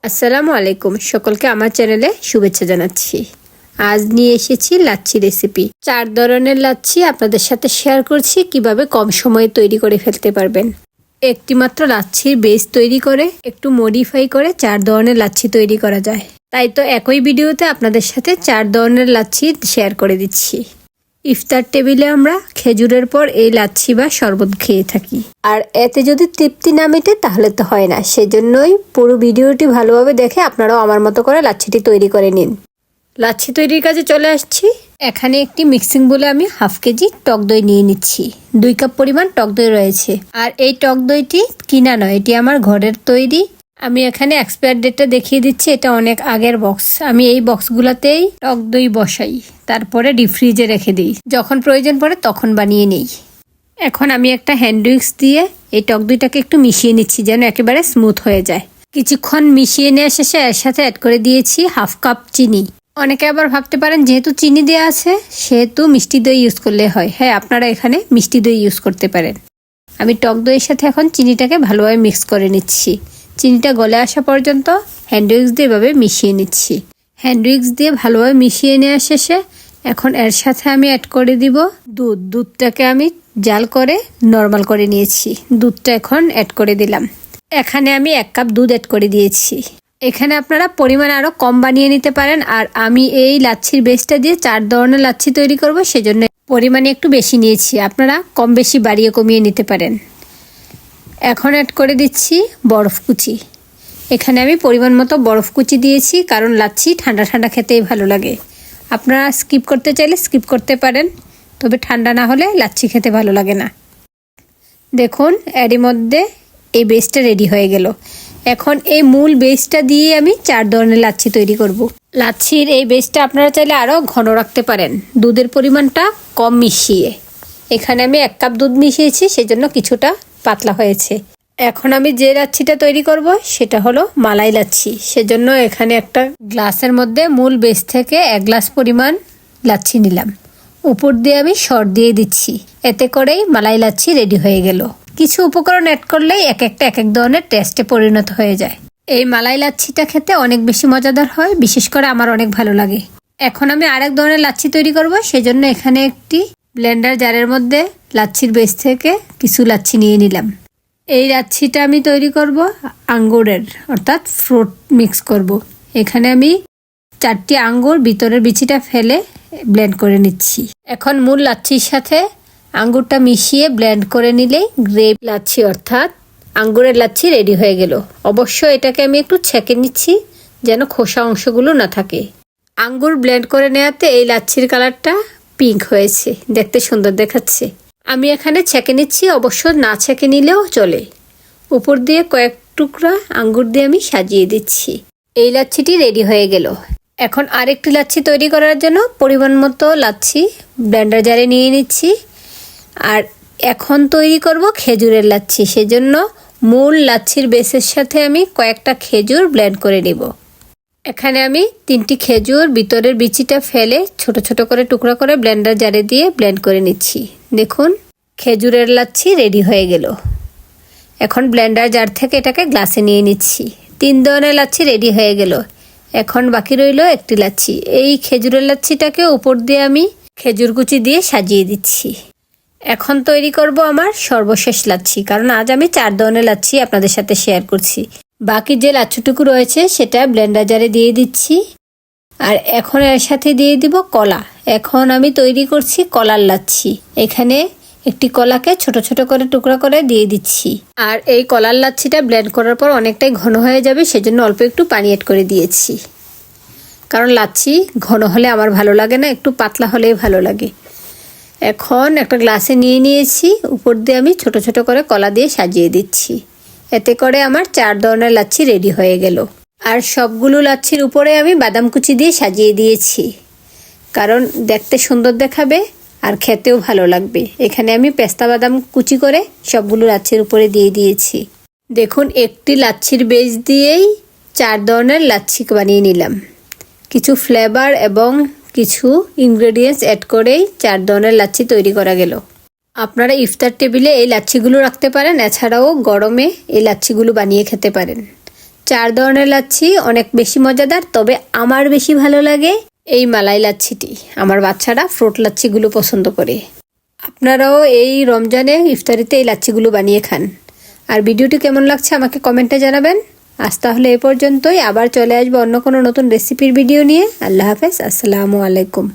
আসসালামু আলাইকুম, সকলকে আমার চ্যানেলে শুভেচ্ছা জানাচ্ছি। আজ নিয়ে এসেছি লাচ্ছি রেসিপি। 4 ধরনের লাচ্ছি আপনাদের সাথে শেয়ার করছি, কিভাবে কম সময়ে তৈরি করে ফেলতে পারবেন। একটি মাত্র লাচ্ছির বেস তৈরি করে একটু মডিফাই করে 4 ধরনের লাচ্ছি তৈরি করা যায়। তাই তো একই ভিডিওতে আপনাদের সাথে 4 ধরনের লাচ্ছি শেয়ার করে দিচ্ছি। ইফতার টেবিলে আমরা খেজুরের পর এই লাচ্ছি বা শরবত খেয়ে থাকি, আর এতে যদি তৃপ্তি না মেটে তাহলে তো হয় না। সেজন্যই পুরো ভিডিওটি ভালোভাবে দেখে আপনারাও আমার মতো করে লাচ্ছিটি তৈরি করে নিন। লাচ্ছি তৈরির কাজে চলে আসছি। এখানে একটি মিক্সিং বলে আমি হাফ কেজি টক দই নিয়ে নিচ্ছি। 2 কাপ পরিমাণ টক দই রয়েছে। আর এই টক দইটি কিনা নয়, এটি আমার ঘরের তৈরি। আমি এখানে এক্সপায়ার ডেটটা দেখিয়ে দিচ্ছি, এটা অনেক আগের বক্স। আমি এই বক্সগুলোতেই টক দই বসাই, তারপরে ডিপ ফ্রিজে রেখে দিই, যখন প্রয়োজন পড়ে তখন বানিয়ে নিই। এখন আমি একটা হ্যান্ড উইক্স দিয়ে এই টক দইটাকে একটু মিশিয়ে নিচ্ছি, যেন একেবারে স্মুথ হয়ে যায়। কিছুক্ষণ মিশিয়ে নেওয়া শেষে এর সাথে অ্যাড করে দিয়েছি হাফ কাপ চিনি। অনেকে আবার ভাবতে পারেন যেহেতু চিনি দেওয়া আছে সেহেতু মিষ্টি দই ইউজ করলে হয়। হ্যাঁ, আপনারা এখানে মিষ্টি দই ইউজ করতে পারেন। আমি টক দইয়ের সাথে এখন চিনিটাকে ভালোভাবে মিক্স করে নিচ্ছি। চিনিটা গলে আসা পর্যন্ত হ্যান্ড উইক্স দিয়ে এভাবে মিশিয়ে নিচ্ছি। হ্যান্ড উইক্স দিয়ে ভালোভাবে মিশিয়ে নেওয়া শেষে এখন এর সাথে আমি অ্যাড করে দিব দুধ। দুধটাকে আমি জাল করে নর্মাল করে নিয়েছি। দুধটা এখন অ্যাড করে দিলাম। এখানে আমি 1 কাপ দুধ অ্যাড করে দিয়েছি। এখানে আপনারা পরিমাণ আরও কম বানিয়ে নিতে পারেন। আর আমি এই লাচ্ছির বেসটা দিয়ে 4 ধরনের লাচ্ছি তৈরি করব, সেজন্য পরিমাণে একটু বেশি নিয়েছি। আপনারা কম বেশি বাড়িয়ে কমিয়ে নিতে পারেন। এখন অ্যাড করে দিচ্ছি বরফ কুচি। এখানে আমি পরিমাণ মতো বরফ কুচি দিয়েছি, কারণ লাচ্ছি ঠান্ডা ঠান্ডা খেতেই ভালো লাগে। আপনারা স্কিপ করতে চাইলে স্কিপ করতে পারেন, তবে ঠান্ডা না হলে লাচ্ছি খেতে ভালো লাগে না। দেখুন, এরই মধ্যে এই বেসটা রেডি হয়ে গেল। এখন এই মূল বেসটা দিয়ে আমি 4 ধরনের লাচ্ছি তৈরি করব। লাচ্ছির এই বেসটা আপনারা চাইলে আরও ঘন রাখতে পারেন, দুধের পরিমাণটা কম মিশিয়ে। এখানে আমি 1 কাপ দুধ মিশিয়েছি, সেজন্য কিছুটা পাতলা হয়েছে। এখন আমি যে লাচ্ছিটা তৈরি করব সেটা হলো মালাই লাচ্ছি। সেজন্য এখানে একটা গ্লাসের মধ্যে মূল বেস থেকে 1 গ্লাস পরিমাণ লাচ্ছি নিলাম। উপর দিয়ে আমি সর দিয়ে দিচ্ছি, এতে করেই মালাই লাচ্ছি রেডি হয়ে গেল। কিছু উপকরণ অ্যাড করলেই এক এক ধরনের টেস্টে পরিণত হয়ে যায়। এই মালাই লাচ্ছিটা খেতে অনেক বেশি মজাদার হয়, বিশেষ করে আমার অনেক ভালো লাগে। এখন আমি আরেক ধরনের লাচ্ছি তৈরি করব, সেজন্য এখানে একটি ব্লেন্ডার জারের মধ্যে লাচ্ছির বেস থেকে কিছু লাচ্ছি নিয়ে নিলাম। এই লাচ্ছিটা আমি তৈরি করব আঙ্গুরের, অর্থাৎ ফ্রুট মিক্স করব। এখানে আমি 4টি আঙ্গুর ভিতরের বিচিটা ফেলে ব্লেন্ড করে নিচ্ছি। এখন মূল লাচ্ছির সাথে আঙ্গুরটা মিশিয়ে ব্লেন্ড করে নিলেই গ্রেপ লাচ্ছি অর্থাৎ আঙ্গুরের লাচ্ছি রেডি হয়ে গেল। অবশ্য এটাকে আমি একটু ছেঁকে নিচ্ছি, যেন খোসা অংশগুলো না থাকে। আঙ্গুর ব্লেন্ড করে নেওয়াতে এই লাচ্ছির কালারটা পিঙ্ক হয়েছে, দেখতে সুন্দর দেখাচ্ছে। আমি এখানে ছেঁকে নিচ্ছি, অবশ্য না ছেঁকে নিলেও চলে। উপর দিয়ে কয়েক টুকরা আঙ্গুর দিয়ে আমি সাজিয়ে দিচ্ছি। এই লাচ্ছিটি রেডি হয়ে গেল। এখন আরেকটি লাচ্ছি তৈরি করার জন্য পরিমাণ মতো লাচ্ছি ব্লেন্ডার জারে নিয়ে নিচ্ছি। আর এখন তৈরি করব খেজুরের লাচ্ছি। সেজন্য মূল লাচ্ছির বেসের সাথে আমি কয়েকটা খেজুর ব্লেন্ড করে নেব। এখানে আমি 3টি খেজুর ভিতরের বিচিটা ফেলে ছোট ছোট করে টুকরা করে ব্লেন্ডার জারে দিয়ে ব্লেন্ড করে নিচ্ছি। দেখুন, খেজুরের লাচ্ছি রেডি হয়ে গেল। এখন ব্লেন্ডার জার থেকে এটাকে গ্লাসে নিয়ে নিচ্ছি। 3 ধরনের লাচ্ছি রেডি হয়ে গেল। এখন বাকি রইল একটি লাচ্ছি। এই খেজুরের লাচ্ছিটাকে উপর দিয়ে আমি খেজুর কুচি দিয়ে সাজিয়ে দিচ্ছি। এখন তৈরি করব আমার সর্বশেষ লাচ্ছি, কারণ আজ আমি 4 ধরনের লাচ্ছি আপনাদের সাথে শেয়ার করছি। বাকি যে লাচ্ছিটুকু রয়েছে সেটা ব্লেন্ডার জারে দিয়ে দিচ্ছি। আর এখন এর সাথে দিয়ে দিব কলা। এখন আমি তৈরি করছি কলার লাচ্ছি। এখানে একটি কলাকে ছোট ছোট করে টুকরা করে দিয়ে দিচ্ছি। আর এই কলার লাচ্ছিটা ব্লেন্ড করার পর অনেকটাই ঘন হয়ে যাবে, সেজন্য অল্প একটু পানি অ্যাড করে দিয়েছি। কারণ লাচ্ছি ঘন হলে আমার ভালো লাগে না, একটু পাতলা হলেই ভালো লাগে। এখন একটা গ্লাসে নিয়ে নিয়েছি, উপর দিয়ে আমি ছোট ছোট করে কলা দিয়ে সাজিয়ে দিচ্ছি। এতে করে আমার 4 ধরনের লাচ্ছি রেডি হয়ে গেল। আর সবগুলো লাচ্ছির উপরে আমি বাদাম কুচি দিয়ে সাজিয়ে দিয়েছি, কারণ দেখতে সুন্দর দেখাবে আর খেতেও ভালো লাগবে। এখানে আমি পেস্তা বাদাম কুচি করে সবগুলো লাচ্ছির উপরে দিয়ে দিয়েছি। দেখুন, একটি লাচ্ছির বেস দিয়েই 4 ধরনের লাচ্ছি বানিয়ে নিলাম। কিছু ফ্লেভার এবং কিছু ইনগ্রেডিয়েন্টস অ্যাড করেই 4 ধরনের লাচ্ছি তৈরি করা গেল। আপনারা ইফতার টেবিলে এই লাচ্ছিগুলো রাখতে পারেন, এছাড়াও গরমে এই লাচ্ছিগুলো বানিয়ে খেতে পারেন। চার ধরনের লাচ্ছি অনেক বেশি মজাদার, তবে আমার বেশি ভালো লাগে এই মালাই লাচ্ছিটি। আমার বাচ্চারা ফ্রুট লাচ্ছিগুলো পছন্দ করে। আপনারাও এই রমজানে ইফতারিতে এই লাচ্ছিগুলো বানিয়ে খান। আর ভিডিওটি কেমন লাগছে আমাকে কমেন্টে জানাবেন। আজ তাহলে এ পর্যন্তই, আবার চলে আসবো অন্য কোনো নতুন রেসিপির ভিডিও নিয়ে। আল্লাহ হাফেজ, আসসালামু আলাইকুম।